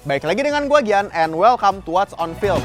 Baik lagi dengan gua Gian, and welcome to What's on Film.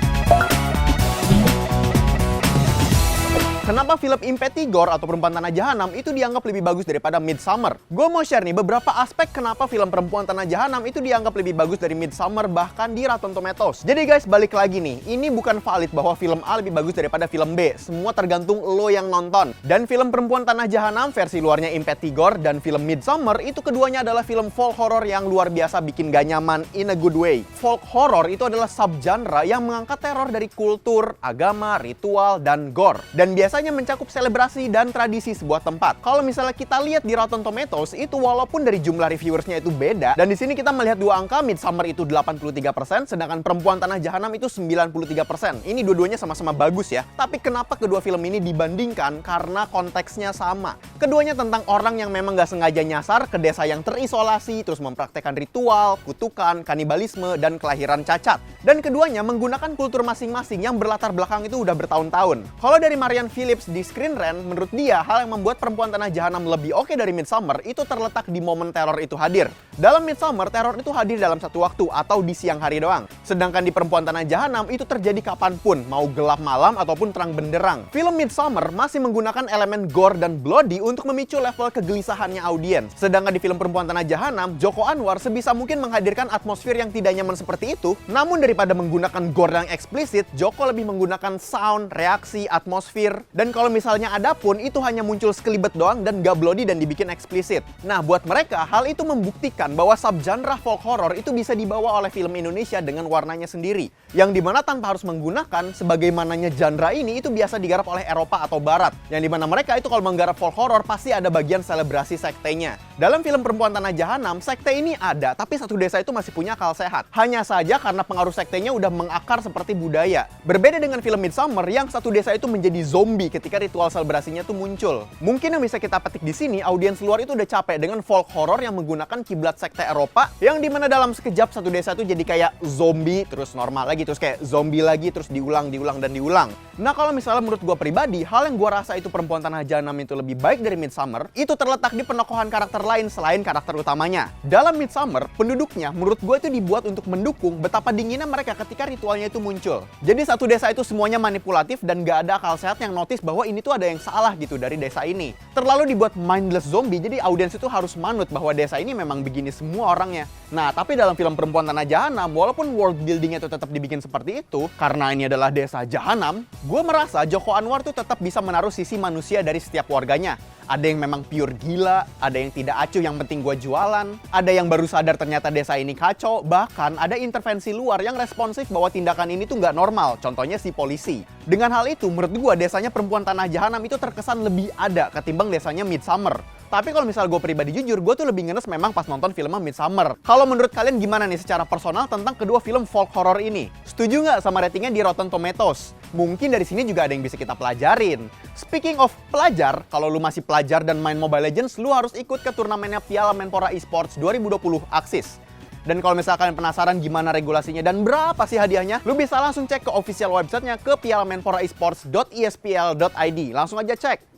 Kenapa film Impetigore atau Perempuan Tanah Jahanam itu dianggap lebih bagus daripada Midsommar? Gue mau share nih beberapa aspek kenapa film Perempuan Tanah Jahanam itu dianggap lebih bagus dari Midsommar bahkan di Rotten Tomatoes. Jadi guys, balik lagi nih, ini bukan valid bahwa film A lebih bagus daripada film B. Semua tergantung lo yang nonton. Dan film Perempuan Tanah Jahanam versi luarnya Impetigore dan film Midsommar itu keduanya adalah film folk horror yang luar biasa bikin gak nyaman in a good way. Folk horror itu adalah subgenre yang mengangkat teror dari kultur, agama, ritual, dan gore. Dan biasanya mencakup selebrasi dan tradisi sebuah tempat. Kalau misalnya kita lihat di Rotten Tomatoes itu walaupun dari jumlah reviewersnya itu beda, dan di sini kita melihat dua angka, Midsommar itu 83%, sedangkan Perempuan Tanah Jahanam itu 93%. Ini dua-duanya sama-sama bagus ya. Tapi kenapa kedua film ini dibandingkan? Karena konteksnya sama. Keduanya tentang orang yang memang gak sengaja nyasar ke desa yang terisolasi, terus mempraktekkan ritual, kutukan, kanibalisme, dan kelahiran cacat. Dan keduanya menggunakan kultur masing-masing yang berlatar belakang itu udah bertahun-tahun. Kalau dari Marianne Phillips di Screen Rant, menurut dia hal yang membuat Perempuan Tanah Jahanam lebih oke dari Midsommar itu terletak di momen teror itu hadir. Dalam Midsommar, teror itu hadir dalam satu waktu atau di siang hari doang. Sedangkan di Perempuan Tanah Jahanam itu terjadi kapanpun, mau gelap malam ataupun terang benderang. Film Midsommar masih menggunakan elemen gore dan bloody untuk memicu level kegelisahannya audiens. Sedangkan di film Perempuan Tanah Jahanam, Joko Anwar sebisa mungkin menghadirkan atmosfer yang tidak nyaman seperti itu. Namun daripada menggunakan gore yang eksplisit, Joko lebih menggunakan sound, reaksi, atmosfer. Dan kalau misalnya ada pun, itu hanya muncul sekelibet doang dan gak bloody dan dibikin eksplisit. Nah, buat mereka, hal itu membuktikan bahwa subgenre folk horror itu bisa dibawa oleh film Indonesia dengan warnanya sendiri. Yang dimana tanpa harus menggunakan, sebagaimananya genre ini itu biasa digarap oleh Eropa atau Barat. Yang dimana mereka itu kalau menggarap folk horror pasti ada bagian selebrasi sektenya. Dalam film Perempuan Tanah Jahanam, sekte ini ada, tapi satu desa itu masih punya akal sehat. Hanya saja karena pengaruh sektenya udah mengakar seperti budaya. Berbeda dengan film Midsommar yang satu desa itu menjadi zombie ketika ritual selebrasinya tuh muncul. Mungkin yang bisa kita petik di sini, audiens luar itu udah capek dengan folk horror yang menggunakan kiblat sekte Eropa, yang dimana dalam sekejap satu desa tuh jadi kayak zombie, terus normal lagi, terus kayak zombie lagi, terus diulang, dan diulang. Nah, kalau misalnya menurut gue pribadi, hal yang gue rasa itu Perempuan Tanah Jahanam itu lebih baik dari Midsommar, itu terletak di penokohan karakter lain selain karakter utamanya. Dalam Midsommar, penduduknya menurut gue itu dibuat untuk mendukung betapa dinginnya mereka ketika ritualnya itu muncul. Jadi satu desa itu semuanya manipulatif dan gak ada akal sehat yang notice bahwa ini tuh ada yang salah gitu dari desa ini. Terlalu dibuat mindless zombie, jadi audiens itu harus manut bahwa desa ini memang begini semua orangnya. Nah, tapi dalam film Perempuan Tanah Jahanam, walaupun world buildingnya itu tetap dibikin seperti itu, karena ini adalah desa jahanam, gue merasa Joko Anwar tuh tetap bisa menaruh sisi manusia dari setiap warganya. Ada yang memang pure gila, ada yang tidak acuh yang penting gue jualan, ada yang baru sadar ternyata desa ini kacau, bahkan ada intervensi luar yang responsif bahwa tindakan ini tuh nggak normal, contohnya si polisi. Dengan hal itu, menurut gue desanya Perempuan Tanah Jahanam itu terkesan lebih ada ketimbang desanya Midsommar. Tapi kalau misal gue pribadi jujur, gue tuh lebih ngenes memang pas nonton filmnya Midsommar. Kalau menurut kalian gimana nih secara personal tentang kedua film folk horror ini? Setuju nggak sama ratingnya di Rotten Tomatoes? Mungkin dari sini juga ada yang bisa kita pelajarin. Speaking of pelajar, kalau lu masih pelajar dan main Mobile Legends, lu harus ikut ke turnamennya Piala Menpora Esports 2020 Axis. Dan kalau misalkan penasaran gimana regulasinya dan berapa sih hadiahnya, lu bisa langsung cek ke official websitenya ke pialamenporaesports.espl.id. Langsung aja cek.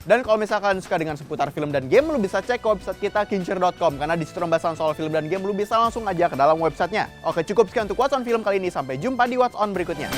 Dan kalau misalkan suka dengan seputar film dan game, lu bisa cek ke website kita kincir.com, karena di situ pembahasan soal film dan game lu bisa langsung aja ke dalam websitenya. Oke, cukup sekian untuk What's on Film kali ini. Sampai jumpa di What's on berikutnya.